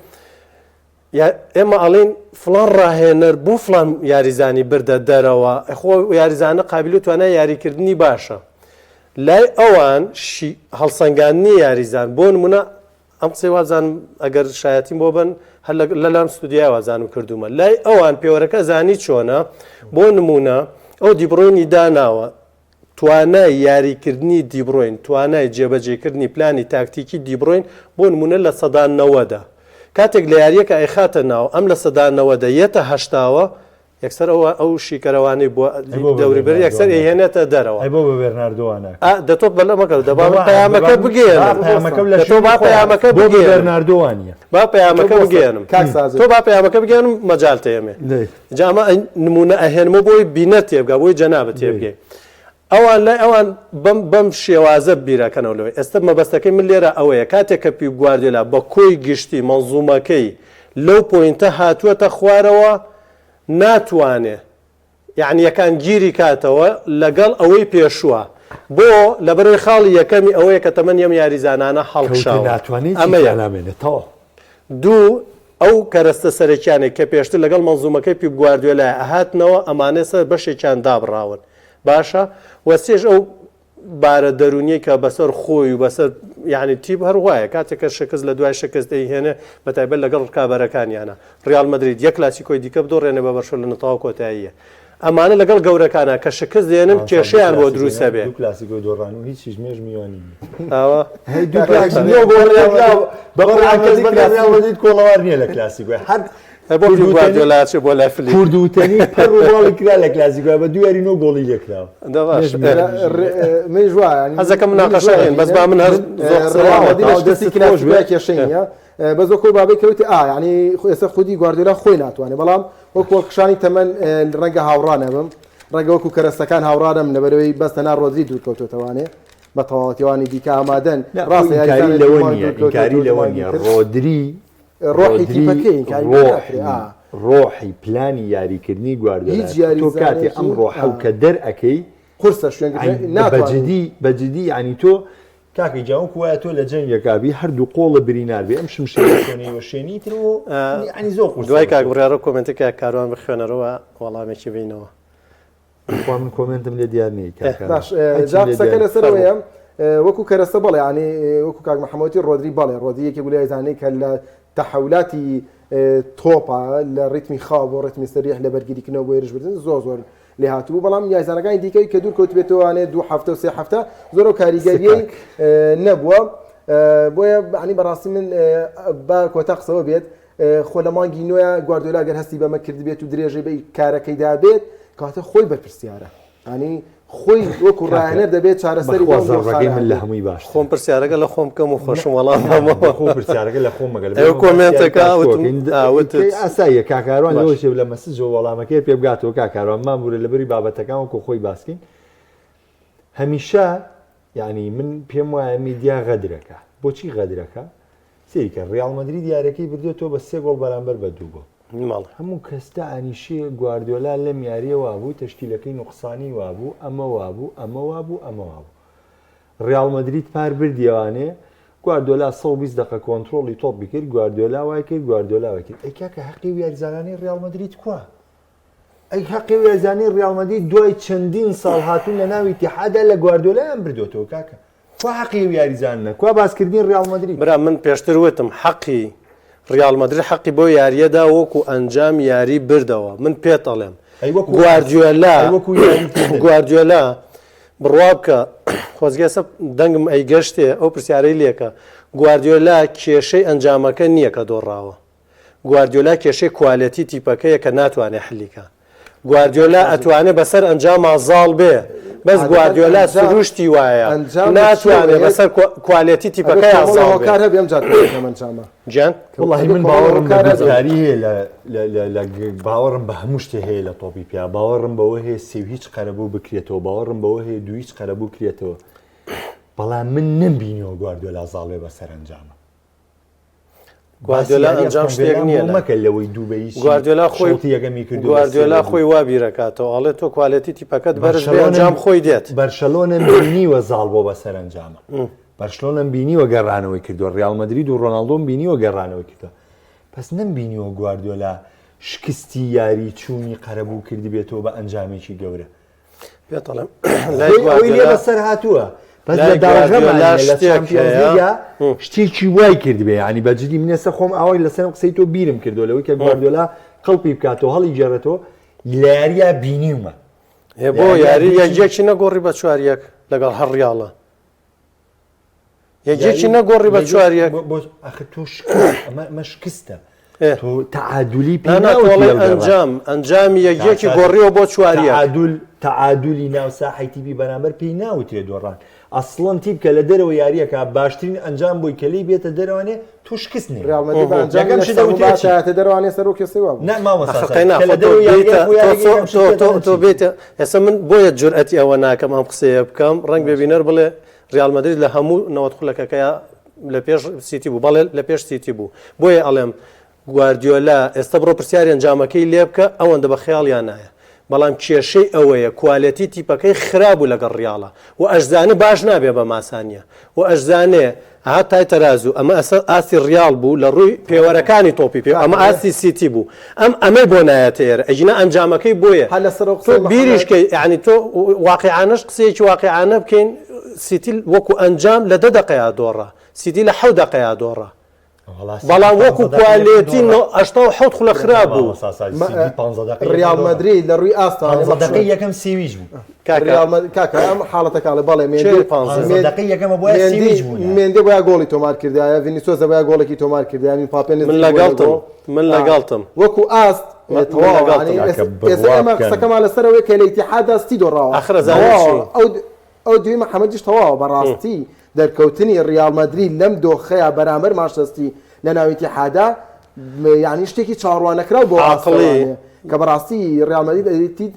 ئێمە ئەڵێن فلان ڕاهێنەر بۆ فلان یاریزانی بردە دەرەوە خۆ یاریزانە قابل و توانای یاریکردنی باشە لای ئەوان هەڵسەنگاندنی یاریزان بۆ نمونە ئەم قسەی وازانم ئەگەر شایەتیم بۆ بن هەر لەلام ستودیا وازانم کردومە لای ئەوان پێوەرەکە زانی چۆنە بۆ نمونە ئەو دیبڕۆینی داناوە توانای یاریکردنی دیبڕۆین توانای جێبەجێکردنی پلانی تاکتیکی دیبڕۆین بۆ نمونە لە سەدان 90 کاتێک لە یاریەکە ئەیخاتە ناو ئەم لە سەدان 90 یەتە هەشتاوە یەکسەر ئەو شیکەرەوانەی بۆ دەوریبەر یەکسەر ئێهێنێتە دەرەوە بۆ بە بێرناردۆوانە دەتۆ بەلە مەکە دەبا پەیامەکە بگێنم با پەیامەکە بێرناردۆوانە با پەیامەکە بگێنم تۆ با پەیامەکە بگێنم مەجال تێمێ جامە نمونە ئەهێنمە بۆی بینە تێبگا بۆی جەنابە تێبگەی ئەوان لای ئەوان بەم شێوازە بیرەکەنەوە لەوەی ئێستا مەبەستەکەی من لێرە ئەوەیە کاتێک کە پی گواردیۆلا بە کۆی گشتی مەنزومەکەی لەو پۆینتە هاتووەتە خوارەوە ناتوانێ یعنی یەکان گیری کاتەوە لەگەڵ ئەوەی پێشووە بۆ لەبەرەوەی خاڵی یەکەمی ئەوەیە کە تەمەن یەم یاریزانانە هەڵکشاوە ئەمەیانامێنێتەوە دوو ئەو کەرەستە سەرەکیانێک کە پێشتر لەگەڵ مەنزومەکەی پی گواردیۆلای ئەهاتنەوە ئەمانە سەر بەشێکیان دابڕاون باشە وەسێژ ئەو بارە دەرونیی کە بەسەر خۆی و بەسەر یعنی تیب هەروایە کاتێکە شکست لە دوای شکست دەیهێنێ بەتایبەت لەگەڵ ڕکابەرەکانیانە ڕیال مەدرید یەک کلاسیکۆی دیکە بدۆڕێنێ بە بەرشە لە نەتەواو کۆتاییە ئەمانە لەگەڵ گەورەکانە کە شکست دێنن کێشەیان بۆ دروستە بێ کلاسیکۆی دۆڕان و هیچ ژمێژ میوانی بەڕاکەزیت کۆڵەوار نییە لە کلاسیکۆی هەر بۆ گواردیۆلاچێ بۆ لای فلی کوردوتەنی پەڕۆڵی کرا لە کلاسیکۆ بە دوێری نۆ گۆڵی لێکراوە هەزەکە مناقەشەیان بەس با من کێشەیە بەزۆکۆ بابی کەوتی ینی ئێستا خودی گواردیۆلا خۆی ناتوانێت بەڵام وەک وەڵکشانی تەمەەن ڕەنگە هاوڕانە بم ڕەنگە وەکو کەرەستەکان هاوڕانم لەبەرەوەی بەستە نا ڕۆدری دوورکەوتێتوانێ بە تەواوەتیوانی دیکە ئامادەن ڕاستیکاری لەوە نیە ڕۆدری ڕۆحی تیپەکەی ڕۆحی پلانی یاریکردنی گواردیۆلا تۆ کاتێ ئەم ڕۆحە کە دەرئەکەی قورسە بەجددی ینی تۆ کاکی جاوک وایە تۆ لە جەنگێکابی هەردوو قۆڵە برینار بێ ئەم شمشێنی وەشێنی تر ینی زۆر دوای کاک بڕیارە کۆمنتێکە کاروان بخوێنەرەوە وەڵامێکی بینەوە من کۆمنتم لێ دیار نیە قسەکە لەسەرەوەیە وەکو کەرەستە بەڵێ ینی وەکو کاک محەمەدی ڕۆدری بەڵێ ڕۆدریەکی گولی زانەی کە لە تەحولاتی تۆپە لە ڕیتمی خاو بۆ ڕێتمی سەریح لە بەرگریکردنەوە بۆ ێرشبردن زۆر لێ هاتوو بەڵام یازانەکانی دیکەی کە دوور کەوت بێتەوەوانێ 2 هەفتە و 3 هەفتە زۆر و کاریگەریەی نەبووە بۆیە عنی بەڕاستی من با کۆتا قسەوە بێت خۆ لە مانگی نوێە گواردیۆلا گەر هەستی بەمە کرد بێت و درێژەی بە کارەکەیدا بێت کاتە خۆی بەرپرسیارە ینی خۆی وەکو ڕاهێنەر دەبێت چارەسەری من لە هەمووی باش خۆم پرسیارەکە لە خۆم کەم و خۆشم وەڵام پرسیارەکە لە خۆم مەگەل کۆمنتەکە ئاساییە کاکاروان لەوەشێ لە مەسج و وەڵامەکەی پێ بگاتەوە کاکاروان مامورە لەبەری بابەتەکان وەکو خۆی باسکەین هەمیشە ینی من پێم وایە میدیا غەدرەکە بۆچی غەدرەکە سێریکە ڕیال مەدرید یارەکەی بردوێتەوە بە 3 گۆڵ بەرامبەر بە 2 گۆڵ هەموو کەستا ئەنیشێ گواردیۆلا لەم یاریە وابوو تەشکیلەکەی نوقسانی وابوو ئەمە وابوو ئەمە وابوو ئەمە وابوو ڕیال مەدرید پار بردیەوانێ گواردیۆلا 120 دقیقە کۆنتڕۆڵی تۆپی کرد گواردیۆلا وای کرد گواردیۆلا وای کرد ئەی کاکە حەقی یاریزانانی ڕیال مەدرید کووە ئەی حەقی یاریزانی ڕیال مەدرید دوای چەندین ساڵ هاتوون لە ناوی ئیتیحادە لە گواردیۆلایان بردوێتەوە کاکە کوا حەقی یاریزانە کوا باسکردنی ڕیال مەدرید برا من پێشتر وتم حەقی ڕیال مەدرید حەقی بۆ یاریەدا وەکو ئەنجام یاری بردەوە من پێت ئەڵێم گواردیۆلا بڕوا بکە خۆزگەسە دەنگم ئەی گەشتێ ئەو پرسیارەی لێکە گواردیۆلا کێشەی ئەنجامەکە نییە کە دۆڕاوە گواردیۆلا کێشەی کوالەتی تیپەکەیە کە ناتوانێت حلیکە گواردیۆلا ئەتوانێت بەسەر ئەنجاما زاڵ بێ بەس گواردیۆلا سروشتی وایە ناتوانێت بەسەر کوالەتی تیپەکەی ئازاڵکار هەبێم جاتمەچامە گیان وڵی من باوەڕم کاری هەیە لە باوەڕم بە هەموو شتێ هەیە لە تۆپی پیا باوەڕم بەوە هەیە سێ هیچ قەرەبوو بکرێتەوە باوەڕم بەوە هەیە دوو هیچ قەرەبوو کرێتەوە بەڵام من نمبینەوە گواردیۆلا زاڵێ بەسەر ئەنجامە گواردیۆلا ئەنجام شتێک نییە مەکە لەوەی دووبەی گواردیۆلا خۆی وا بیرەکاتەوە ئەڵێ تۆ کوالەتی تیپەکەت بەرز بێ ئەنجام خۆی دێت بەرشەلۆنە بینیوە زاڵ بۆ بەسەر ئەنجامە بەرشلۆنە بینیوە گەڕانەوەی کردووە ڕیال مەدرید و ڕۆناڵدۆم بینیوە گەڕانەوەی کردووە پس نمبینیەوە گواردیۆلا شکستی یاری چوونی قەرەبوو کردی بێتەوە بە ئەنجامێکی گەورە پێڵم ئەوەی لێ بەسەر هاتووە بەس لە داژەمان لە چامپیۆنزلیگا شتێکی وای کردبێ ینی بەجددی منێسە خۆم ئەوەی لەسەر قسەی تۆ بیرم کردو لەوەی کە گواردیۆلا قەڵپی بکاتەوە هەڵی جێڕێتەوە لە یاریە بینیومە بۆ یاری یەکێکی نەگۆڕی بە چواریەک لەگەڵ هەر ڕیاڵە یەکێکی نەگۆڕی بە چواریەک ئەخ تۆ ئەمە شکستە تۆ تعادلی ئەنجامی یەکێکی گۆڕیەوە بۆ چواریە تعادلی ناو ساحەیتیبی بەرامبەر پێی ناوترێ دۆڕان ئەسڵەن تیب کە لە دەرەوە یاریەکە باشترین ئەنجام بۆی کەلی بێتە دەرەوانێ تۆ شکستنی دەروانێ سەر و کەسەوە تۆ بێتە ئێستا من بۆیە جورئەتی ئەوە ناکەم ئەم قسەیە بکەم ڕەنگ ببینەر بڵێ ڕیال مەدرید لە هەموو نەوەت خولەکەکەیە لە پێش سیتی بوو بەڵێ لە پێش سیتی بوو بۆیە ئەڵێم گواردیۆلا ئێستا بڕۆ پرسیاری ئەنجامەکەی لێ بکە ئەوەندە بە خەیاڵیان نایە بەڵام کێشەی ئەوەیە کوالەتی تیپەکەی خراپبوو لەگەڵ ڕیاڵە و ئەشزانە باش نابێ بە ماسانیە و ئەشزانێ هاتای تەرازوو ئەمە ئاسی ڕیاڵ بوو لە ڕووی پێوەرەکانی تۆپی پێ ئەمە ئاسی سیتی بوو ئەمەی بۆ نایەتە ئێرە ئەجینە ئەنجامەکەی بۆیە تۆ بیریشکەی یعنی تۆ واقعانەش قسەیەکی واقعانە بکەین سیتی وەکو ئەنجام لە 10 دقەیە دۆڕە سیتی لە 7 دقەیە دۆڕە بەڵام وەکو کوالێتی 87 خولە خراپ بوو ڕیال مەدرید لە ڕووی ئاستان یەکەم سێویش بوو کاکە ئەم حاڵەتەکەڵێ بەڵێ مێندێ بۆە گۆڵی تۆمار کردایە ڤینیسیۆس بۆە گۆڵێکی تۆمار کردای من پاپێن من لەگەڵتم وەکو ئاست ئێمە قسەکەمان لەسەرەوەی کە لە ئیتیحاد ستی دۆڕاوە ئەو دوی محەمەدیش تەواوە بەڕاستی دەرکەوتنی ڕیال مەدرید لەم دۆخەیە بەرامبەر مانچەستەری لە ناو ئیتیحادا یعنی شتێکی چاڕوانەکراو بۆ عاقڵی کە بەڕاستی ڕیال مەدرید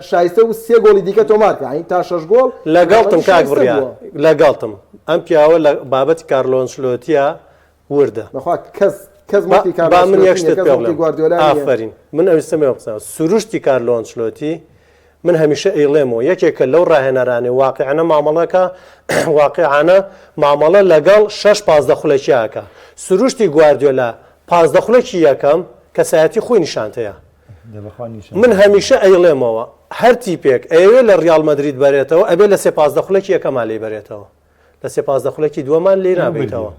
شایستە و 3 گۆڵی دیکە تۆمار کرد یعنی تا 6 گۆڵ لەگەڵتم کاک بڕیا لەگەڵتم ئەم پیاوە لە بابەتی کارلۆ ئەنچلۆتیە وردە بەخوا کەس مەتی با من یەک شتت پێ بڵێم ئافەرین من ئەویستەمێ قسە سروشتی کارلۆ ئەنچلۆتی من هەمیشە ئەیڵێمەوە یەکێکە لەو ڕاهێنەرانی واقعانە مامەڵەکە واقعانە مامەڵە لەگەڵ 6-15 خولەکیاکە سروشتی گواردیۆلا 15 خولەکی یەکەم کەسایەتی خۆی نیشانتەیە من هەمیشە ئەیڵێمەوە هەر تیپێک ئەوێ لە ڕیال مەدرید بەرێتەوە ئەبێ لە 15 خولەکی یەکەمان لێ بەرێتەوە لە 15 خولەکی دووەمان لێ نابێتەوە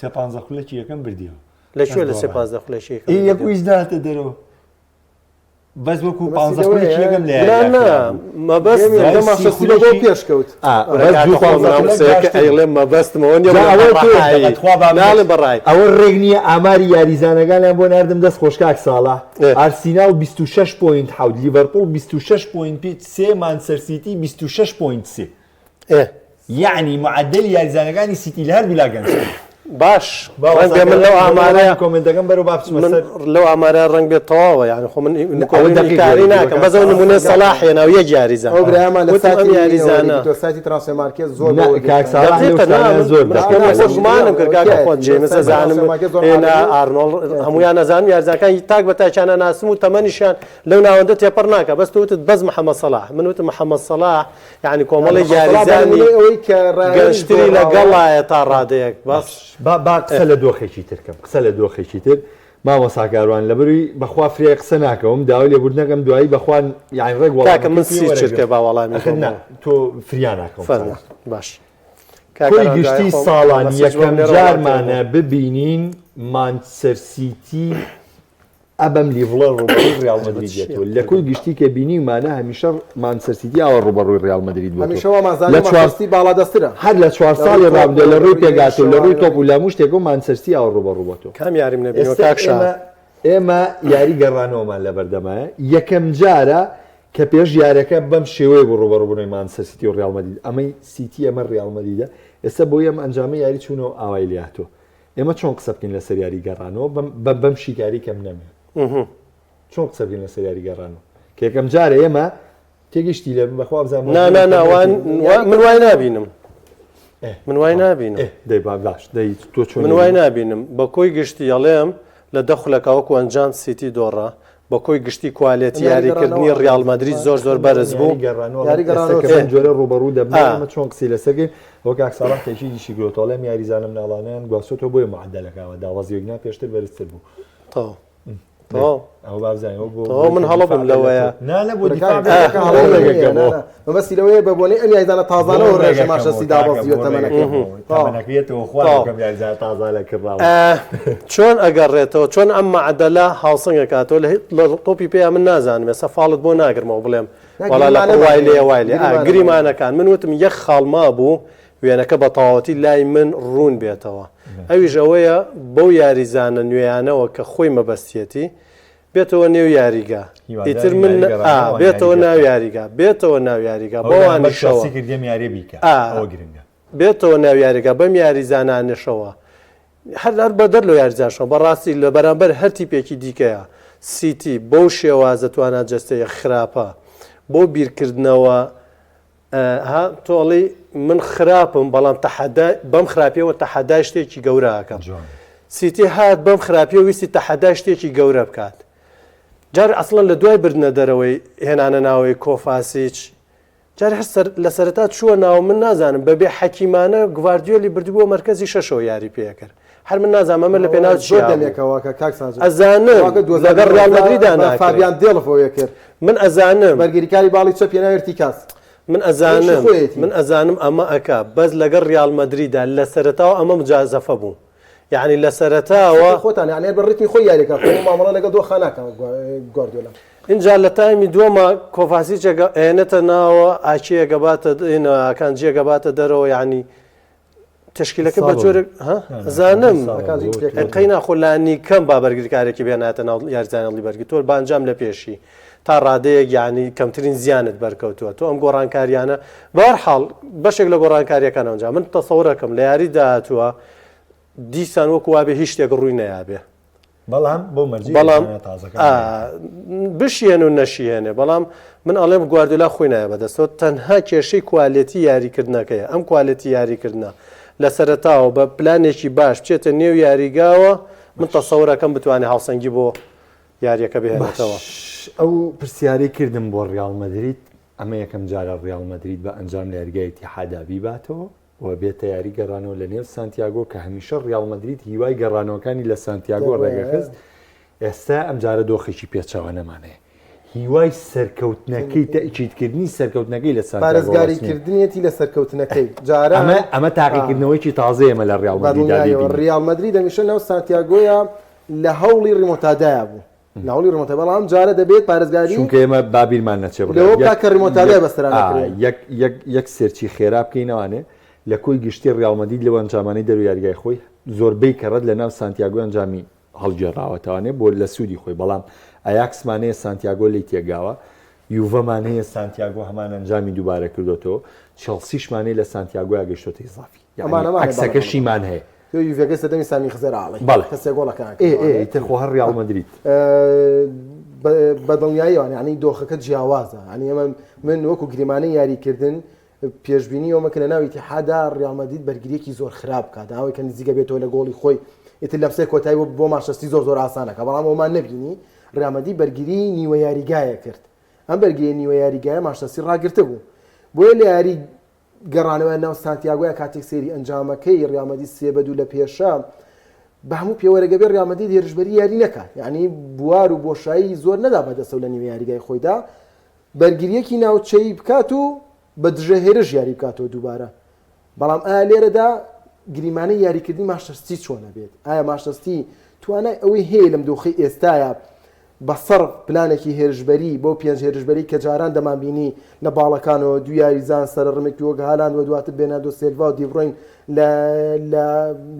15 خولەکی یەکەم بردیەوە لەکوێ لە 15 خولەکی یەکویش داتە دەرەوە بەس وەکو 15 خولەکی یەکەم لێ مەبەست بۆ پێشکەوت ئەیڵێم مەبەستمەوە ناڵێ بەڕای ئەوە ڕێک نییە ئاماری یاریزانەکانیان بۆ ناردم دەست خۆشکاک ساڵە ئارسینال 26 پوینت حوت لیڤەرپوڵ 26 پوینت پێ 3 مانچستەر سیتی 26 پوینت 3 یعنی معدلی یاریزانەکانی سیتی لە هەر دولاگەن باش ڕەنگە من لەو ئامارەیە کۆمنتەکەم بەرەو بابچمە لەو ئامارە ڕەنگ بێت تەواوە یعنی خۆ من کاری ناکەم بەزەوە نمونە سەلاحێنە و یەک یاریزان ئەو برایمان لە ساتی یاریزانە ساتی ترانسفێرمارکێت زۆر زۆرمانم کرد کاکە خۆت جێمس زانم هێنا ئارنۆڵ هەمویان نەزانم یاریزانەکانی تاک بە تاچانە ناسم و تەمەنیشیان لەو ناوەندە تێپەڕ ناکە بەس تۆوتت بەس محەممەد سەلاح من وتم محەممەد سەلاح یعنی کۆمەڵی یاریزانی گەشتری لەگەڵایە تا ڕادەیەک بەس با قسە لە دۆخێکی ترکەم قسە لە دۆخێکی تر مامۆساکاروان لە بروی بەخوا فرێ قسە ناکەوم داوای لێبوردنەکەم دوایی بەخوان یان ڕێک وڵاتکە من سی چرکە با وەڵامی تۆ فریان ناکەم باش کۆی گشتی ساڵان یەکەم جارمانە ببینین مانچستەر سیتی ئەبەم لیڤڵە ڕوبەڕووی ڕیال مەدرید دێتەوە لە کۆی گشتی کە بینیمانە هەمیشە مانچستەر سیتی ئەوە ڕوبەڕووی ڕیال مەدرید لە چوارسی باڵادەسترە هەر لە 4 ساڵی ڕابردە لە ڕووی پێگاتۆ لە ڕووی تۆپ و لە هەموو شتێک و مانچستەر سیتی ئەوە ڕوبەڕووبەتەوە کام یاریم نەبینەوە کاکشا ئێمە یاری گەڕانەوەمان لە بەردەمایە یەکەم جارە کە پێش یارەکە بەم شێوەیە بۆ ڕوبەڕووبوونەوەی مانچستەر سیتی و ڕیال مەدرید ئەمەی سیتی ئەمە ڕیال مەدریدە ئێستا بۆ ئەم ئەنجامە یاری چوونەوە ئاوای لێهاتۆ ئێمە چۆن قسە بکەین لەسەر یاری گەڕانەوە بەم شیکاری کەم نەمێ چۆن قسە بکەین لەسەر یاری گەڕانەوە کە یەکەم جارە ئێمە تێگەشتی لە بەخوا بزانم من وای نابینم من وای نابینم من وای نابینم بە کۆی گشتی ئەڵێم لە دەخولەکەوەکو ئەنجام سیتی دۆڕە بە کۆی گشتی کوالێتی یاریکردنی ڕیال مەدرید زۆر زۆر بەرز بوو جۆرە ڕوبەڕوو دەبمە چۆن قسی لەسەرگەین وە کاک ساڵح تێکی دیشی گرۆتۆڵێم یاریزانم ناڵانیان گواسۆتەوە بۆی معدەلەکەوە داوازیێکنا پێشتر بەرزتر بوو تەواو ئەو بابزانانی تەواو من هەڵەبم لەوەیە نانە بۆ دیفاع مەبەستی لەوەیە بە بۆنەی ئەم یاریزانە تازانە و ڕێژە ماشەستی دابەزیوە تەمەنەکەیەوە خۆ یاریزانە تازا لە کردڕاوە چۆن ئەگەڕێتەوە چۆن ئەم معدەلا هاوسنگە کاتەوە لە تۆپی پێیا من نازانم ێستا فاڵت بۆ ناگرمەوە بڵێم وڵا لە وای لێ وای لێ گریمانەکان من وتم یەک خاڵما بوو وێنەکە بە تەواوەتی لای من ڕوون بێتەوە ئەویش ئەوەیە بەو یاریزانە نوێیانەوە کە خۆی مەبەستێتی بێتەوە نێو یاریگا ئیتر من بێتەوە ناو یاریگا بێتەوە ناو یاریگا بۆوانشەوە بێتەوە ناو یاریگا بەم یاریزانانشەوە هەر بەدەر لە یاریزانشەوە بەڕاستی لە بەرامبەر هەر تیپێکی دیکەیە سیتی بەو شێوازە توانە جەستەیە خراپە بۆ بیرکردنەوە تۆڵی من خراپم بەڵام بەم خراپیەوە تەحەدای شتێکی گەورەکەم سیتی هات بەم خراپیە ویستی تەحەدای شتێکی گەورە بکات جار ئەسڵەن لە دوای بردنە دەرەوەی هێنانە ناوەی کۆفاسیچ جار لە سەرەتا چووە ناو من نازانم بەبێ حەکیمانە گواردیۆلی بردبووە مەرکەزی شەشەوە یاری پێکرد هەر من نازانم ئەمە لە پێناو ئەزانم لەگەڵ ڕیال مەدریدا فابیان دێڵفەوە کرد من ئەزانم بەرگریکاری باڵی چۆ پێناوێتی کاس من ئەزانم ئەمە ئەکا بەس لەگەڵ ڕیال مەدریدا لە سەرەتاوە ئەمە مجازەفە بوو یعنی لە سەرەتاوە خۆتان یعنی بەڕێتمی خۆی یاریەکە مامەڵە لەگەڵ دۆ خاناکە گواردیۆلا اینجا لە تایمی دووەمە کۆفاسیچ ئێنێتە ناوە ئاچیە گەباتە ئاکانجیە گەباتە دەرەوە یعنی تشکیلەکە بە جۆرە زانم قەی ناخۆلانی کەم بابەرگریکارێکی بێناتە ناو یاریزانەڵی بەرگی تۆ بانجام لە پێشی تا ڕادەیەک یعنی کەمترین زیانت بەرکەوتووە تۆ ئەم گۆڕانکاریانە بەهەرحاڵ بەشێک لە گۆڕانکاریەکانەوە من تەسەوڕەکەم لە یاری داهاتووە دیسان وەکو وابێ هیچ شتێک ڕووی نەیابێ بەڵام بۆ مەرجی بشێن و نەشیێنێ بەڵام من ئەڵێم گواردیۆلا خۆی نایە بەدەستەوە تەنها کێشەی کوالیتی یاریکردنەکەیە ئەم کوالیتی یاریکردنە لە سەرەتاوە بە پلانێکی باش بچێتە نێو یاریگاوە من تەسەوڕەکەم بتوانێت هاوسەنگی بۆ یاریەکە بهێنێتەوە ئەو پرسیاری کردم بۆ ڕیال مەدرید ئەمە یەکەم جارە ڕیال مەدرید بە ئەنجام لە یاریگای ئیتیحادا بیباتەوە و بێتە یاری گەڕانەوە لە نێو سانتیاگۆ کە هەمیشە ڕیال مەدرید هیوای گەڕانەوەکانی لە سانتیاگۆ ڕێگەخست ئێستا ئەم جارە دۆخێکی پێچەوە نەمانەیە هیوای سەرکەوتنەکەی تەئکیدکردنی سەرکەوتنەکەی لە پارێزگاریکردنیەتی لە سەرکەوتنەکەی جارە ئەمە تاقیکردنەوەیکی تازەیەمە لە ڕیال مەدرید ڕیال مەدرید هەمیشە ناو سانتیاگۆیە لە هەوڵی ڕیمۆتادایە بوو ناوڵی ڕمۆتە بەڵام جارە دەبێت پارێزگاری چونکە ئێمە بابیرمان نەچێ کە ڕیمۆتادای بەسترانەکرێ یەک سێرچی خێرا بکەینەوانێ لە کۆی گشتی ڕیال مەدرید لەوە ئەنجامانی دەرو یاریگای خۆی زۆربەی کەڕەت لە ناو سانتیاگۆ ئەنجامی هەڵگێڕاوەتەوانێ بۆ لە سوودی خۆی بەڵام ئایاکسمانەیە سانتیاگۆ لی تێگاوە یوڤەمانەیە سانتیاگۆ هەمان ئەنجامی دووبارە کردوتەوە چێڵسیشمانەی لە سانتیاگۆیا گەشتۆتە ئیزافی عەکسەکەشیمان هەیە یوڤێگە سەدەمی سامی خزەرعاڵی کەسێک گۆڵەکان تەخۆ هەر ڕیال مەدرید بەدڵنیاییوان ینی دۆخەکە جیاوازە ینی ئەمە من وەکو گریمانەی یاریکردن پێشببینی ئەومە کە لە ناو ئیتیحادا ڕیال مەدرید بەرگریەکی زۆر خراپ کات ئەوەی کە نزیکە بێتەوە لە گۆڵی خۆی ئیتر لە پسەی کۆتایی بۆ ماشەستی زۆر ئاسانەکە بەڵام ئەومان نەبینی ڕیال مەدرید بەرگری نیوە یاریگایە کرد ئەم بەرگری نیوە یاریگایە ماشەستی ڕاگرتە بوو بۆیە لە یاری گەڕانەوە ناو سانتیاگۆیە کاتێک سێری ئەنجامەکەی ڕیال مەدرید 3-2 لە پێشە بە هەموو پێوەرەگەبێ ڕیال مەدرید هێرشبەری یاری نەکات یعنی بوار و بۆشایی زۆر نەدا بەدەستەوە لە نیوە یاریگای خۆیدا بەرگریەکی ناوچەی بکات و بە دژە هێرش یاری بکاتەوە دووبارە بەڵام ئایا لێرەدا گریمانەی یاریکردنی ماشەستی چۆنە بێت ئایا ماشەستی توانای ئەوەی هەیە لەم دۆخی ئێستاە بەسەر پلانێکی هێرشبەری بۆ پێنج هێرشبەری کە جاران دەمانبینی لە باڵەکانەوە دو یاریزان سەرڕمێکی وەک هالاند و دواتر بێنادۆ سێلڤا و دیبڕۆین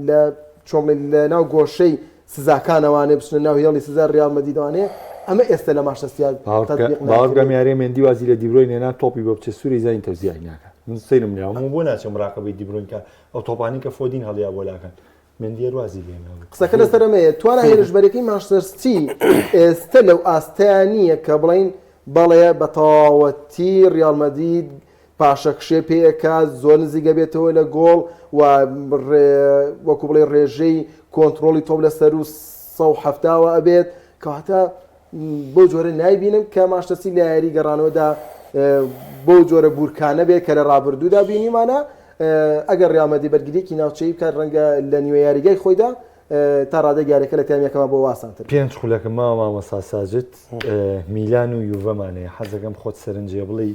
لە چۆڵی لە ناو گۆشەی سزاکانەوانێ بچنە ناو هێڵی سزار ڕیال مەدریدوانێ ئەمە ئێستا لە ماشەستیان باوەڕگەم یاری مێندی وازی لە دیبڕۆین هێنا تۆپی بۆ بچێ سووری زانی تەوزیای ناکات من سەیرم لێ هەموو بۆ ناچێم ڕاقەبەی دیبڕۆین کە ئەو تۆپانی کە فۆدین هەڵیا بۆ لاکەن مێندی وازی لێنە قسەکە لەسەرەمەیە توانە هێرشبەرەکەی ماشەستی ئێستا لەو ئاستەیانە کە بڵین بەڵێ بە تەواوەتی ڕیال مەدرید پاشەکشێ پێەکە زۆر نزیکە بێتەوە لە گۆڵ و وەکو بڵێ ڕێژەی کۆنتترۆلی تۆپ لەسەر و 170ەوە ئەبێت کەواتە بۆ جۆرە نایبینم کە ماشەستی لە یاری گەڕانەوەدا بۆ جۆرە بورکانە بێت کە لە ڕابردوودا بینیمانە ئەگەر ڕیال مەدرید بەرگریەکی ناوچەی بکات ڕەنگە لە نیوە یاریگای خۆیدا تا ڕادە گارێکە لە تایمەکەمە بۆ واسانتر 5 خولەکە ماوە مەساساجت میلان و یوڤەمانەیە حەزەکەم خۆت سەرنجێ بڵی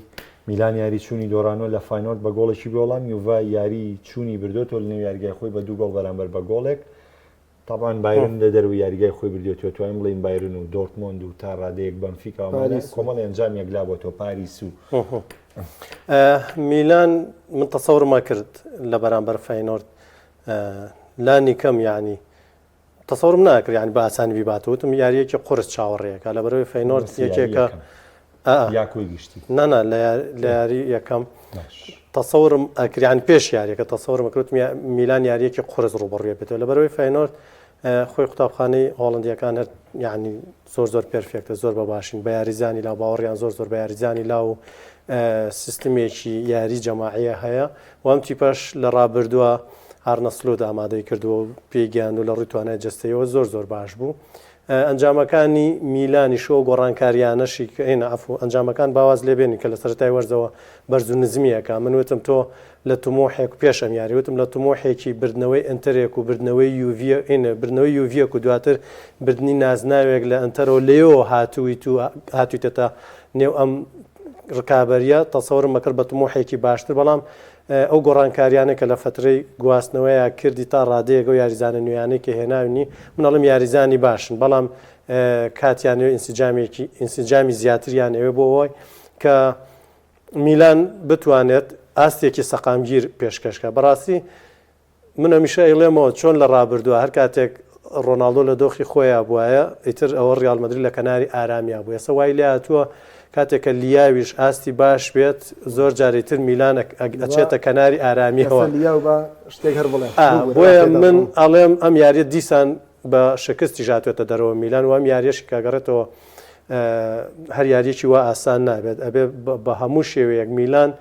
میلان یاری چوونی دۆرانۆ لە فاینۆرد بە گۆڵێکی بۆڵام یوڤە یاری چوونی بردوێتەوە لە نێو یاریگای خۆی بە 2 گۆڵ بەرامبەر بە گۆڵێک تاوان بایرن لە دەروی یاریگای خۆی بردوێتەوە توانین بڵین بایرن و دۆرتمۆند و تا ڕادەیەک بەمفیکاوانە کۆمەڵ ئەنجام یەکلا بۆ تۆ پاریس و میلان من تەسەورما کرد لە بەرامبەر فاینۆرد لانی کەم یعنی تەسەورم ناکرد یعنی بە ئاسانی بیباتەوتم یاریەکی قورس چاوەڕێیەکە لە بەرەوەی فاینۆرد یەکێکە یاکۆی گشتی نانا لە یاری یەکەم تەسەورم ئەکریان پێش یاریەکە تەسەورم کرد میلان یاریەکی قورس ڕوبەڕوێ بێتەوە لە بەرەوەی فاینۆرد خۆی قوتابخانەی هۆڵندیەکان هەر یعنی زۆر پێرفێکتە زۆر بە باشین بە یاریزانی لا باوەڕیان زۆر بە یاریزانی لا و سیستمێکی یاری جەماعیە هەیە وام تیپەش لە ڕابردووە هەرنەسلۆ ئامادەی کردووە و پێیگەیاند و لە ڕووی توانای جستەیەوە زۆر باش بوو ئەنجامەکانی میلانی شۆ گۆڕانکاریانەشی کەینە ئەفو ئەنجامەکان باواز لێبێنی کە لە سەرەتای وەرزەوە بەرز و نزمیەکە من وتم تۆ لە تمۆحێک پێش ئەم یاری وتم لە تمۆحێکی بردنەوەی ئەنتەرێک و بردنەوەی یوڤە بردنەوەی یوڤیەک و دواتر بردننی نازناوێک لە ئەنتەرەوە لێەوە هاتوویتە تا نێو ئەم ڕکابەریە تەسەورم مەکرد بە تمۆحێکی باشتر بەڵام ئەو گۆڕانکاریانە کە لە فترەی گواستنەوەیە کردی تا ڕادەیەک و یاریزانە نوێیانەی کە هێناوی منەڵم یاریزانی باشن بەڵام کاتیانەوە ئینسیجامی زیاتریان ئەوێ بۆ ئەوەی کە میلان بتوانێت ئاستێکی سەقامگیر پێشکەشکە بەڕاستی من هەمیشە ئەیڵێمەوە چۆن لە ڕابردووە هەر کاتێک ڕۆناڵدۆ لە دۆخی خۆیان بواە ئیتر ئەوە ڕیال مەدرید لە کەناری ئارامیا بوو ئێستا وای لێ هاتووە کاتێککە لیاویش ئاستی باش بێت زۆر جارێتتر میلان ئەچێتە کەناری ئارامیەوە بۆیە من ئەڵێم ئەم یاریە دیسان بە شکستی ژاتوێتە دەرەوە میلان وام یاریەشی کاگەڕێتەوە هەر یاریەکی وا ئاسان نابێت ئەبێ بە هەموو شێوەیەک میلان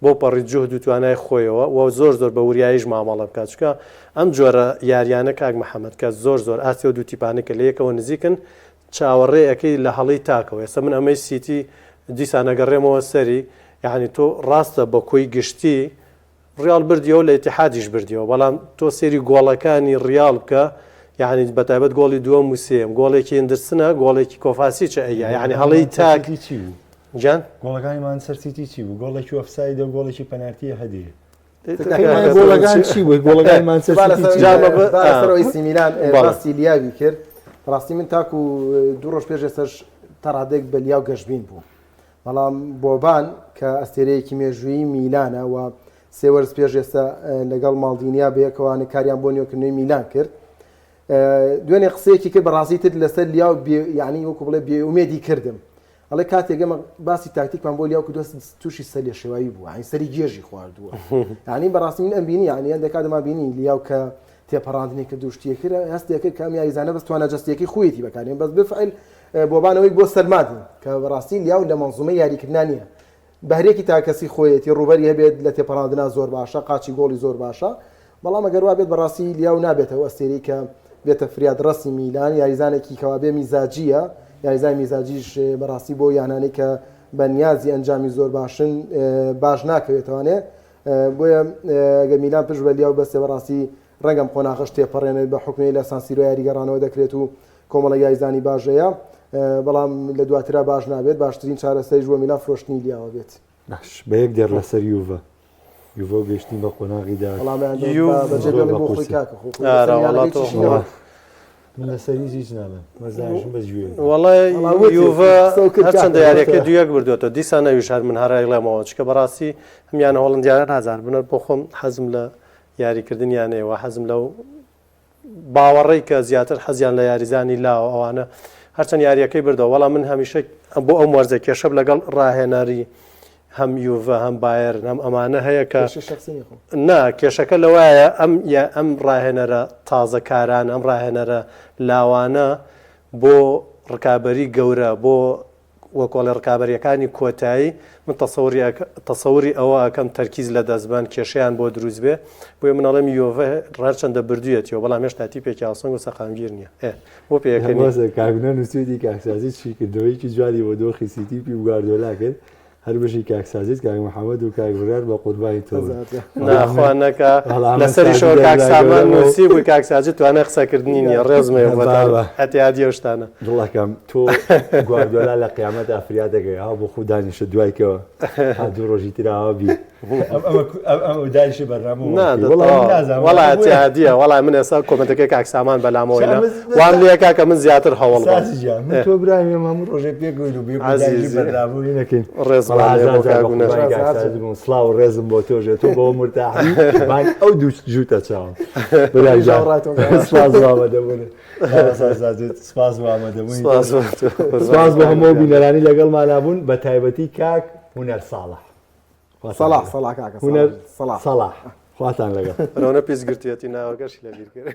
بۆ پەڕی جوهد و توانای خۆیەوە و زۆر بە وریاییش مامەڵە بکات چکە ئەم جۆرە یاریانە کاک محەممەد کە زۆر ئاستی و دوو تیپانێکە لە یەکەوە نزیکن چاوەڕێیەکەی لە هەڵی تاکەوە ئێستا من ئەمەی سیتی دیسانەگەڕێمەوە سەری یعنی تۆ ڕاستە بە کۆی گشتی ڕیال بردیەوە لە ئیتیحادیش بردیەوە بەڵام تۆ سێری گۆڵەکانی ڕیال بکە یعنی بەتایبەت گۆڵی دووەم و سێم گۆڵێکی ئندرسنە گۆڵێکی کۆفاسی چ ئەیە یعنی هەڵی تاکی چی بوو جان گۆڵەکانی مانچستەر سیتی چی بوو گۆڵێکی ئۆفساید و گۆڵێکی پەنالتیە هەدیە گۆڵەکان چی بوو گۆڵەکانی مانچستەر میلان ڕاستی لیاوی کرد ڕاستی من تاکو دوو ڕۆژ پێش ئێستاش تا ڕادێک بە لیاو گەشتبین بوو بەڵام بۆبان کە ئەستێرەیەکی مێژووی میلانە و سێ وەرز پێش ئێستا لەگەڵ ماڵدینیا بەیەکەوانە کاریان بۆ نێوکردنەوەی میلان کرد دوێنێ قسەیەکی کرد بەڕاستی تر لەسەر لیاو یعنی وەکو بڵێ بێئومێدی کردم ئەڵێ کاتێک ئەمە باسی تاکتیکمان بۆ لیاو کردووە تووشی سەر شێوایی بوو هەنی سەری گێژی خواردووە یعنی بەڕاستی من ئەم بینی یعنی هەندێک کاتەما بینی لیاو کە تێپەڕاندنی کرد و شتێکی کرد هەستێکرد کە ئەم یاریزانە بەس توانە جەستێکی خۆیەتی بەکارێن بەس بفعل بۆبانەوەی بۆ سەرمادن کە بەڕاستی لیاو لە مەنزومە یاریکردنیە بەهرێکی تاکەسی خۆیەتی ڕوبەری هەبێت لە تێپەڕاندنا زۆر باشە قاچی گۆڵی زۆر باشە بەڵام ئەگەر وا بێت بەڕاستی لیاو نابێتەوە ئەستێری کە بێتە فریاد ڕستی میلان یاریزانێکی کەوا بێ میزاجیە یاریزای میزاجیش بەڕاستی بۆ یانانەی کە بە نیازی ئەنجامی زۆر باشن باش ناکەوێتوانێ بۆیە ئەگەر میلان پشت بە لیاو بەستێ بەڕاستی ڕەنگەم قۆناغش تێپەڕێنێت بە حکمی لە سانسیرۆ یاریگەڕانەوە دەکرێت و کۆمەڵە یاریزانی باشەیە بەڵام لە دواترا باش نابێت باشترین چارەسەری ژوە میلان فرۆشتنی لیاوە بێت بە یەک دێر لەسەر یوڤە گەشتنی بە قۆناغیدا من لەسەری هیچ نامێن مەزانشم بە گوێ وەڵای یوڤە هەرچەندە یاریەکە دوویەک بردوێتەوە دیسان نەویش هەر من هەرایڵێمەوە چکە بەڕاستی هەمیان هۆڵندیانە نازان بنەر بۆ خۆم حەزم لە یاریکردنیانەوە حەزم لەو باوەڕێی کە زیاتر حەزیان لە یاریزانی لاوە ئەوانە هەرچەند یاریەکەی بردەوە وەڵام من هەمیشە بۆ ئەم وەرزە کێشە لەگەڵ ڕاهێنەری هەم یوڤە هەم بایر هەم ئەمانە هەیە کە نا کێشەکە لەوایە ئەم ڕاهێنەرە تازەکاران ئەم ڕاهێنەرە لاوانە بۆ ڕکابەری گەورە بۆ وەکۆڵی ڕکابەریەکانی کۆتایی من تەسەوری ئەوە ئەەکەم تەرکیز لە دەستبان کێشیان بۆ دروست بێ بۆیە منەڵێم یۆڤە ڕارچەندە بردوویەتەوە بەڵام هێشتا تیپێکی ئاسەنگ و سەقامگیر نییە بۆ پێەکەنی کابنە نووسێتی کاکسازی چی کردەوەیکی جواری بۆ دۆخی سیتیپی و گواردیۆلا کرد هەر بەشی کاکسازیت کاک محەممەد و کاک برار بە قوربانی تۆ ناخواانەکە لەسەریشەوە کاکسامان نووسی بووی کاکساجی توانە قسەکردنی نیە ڕێزمە ئەتیادی شتانە دڵەکەم تۆ گواردۆلا لە قیامەت ئافریا دەگەی ها بۆ خۆ دانیشە دوایکەوە دوو ڕۆژی تراوە بی ئەمە دانیشە بەرنامە وەڵا ئەتیادیە وەڵای من ئێستا کۆمنتەکەی کاکسامان بەلامەوەیە وام لێکا کە من زیاتر هەوڵ تۆ برایم هەموو ڕۆژێ پێگوین و بەرنامەوەی نەکەین سلااو ڕێزم بۆ تۆژێت تۆ بۆ مرتاحی ئەو دوو جوتە چاوم سپاس بۆ هەموو بینەرانی لەگەڵ مالابوون بە تایبەتی کاک هونەر ساڵح سەڵاح خواتان لەگەڵ ڕۆنە پیسگرتوێتی ناوەکەشی لەبیر کرد.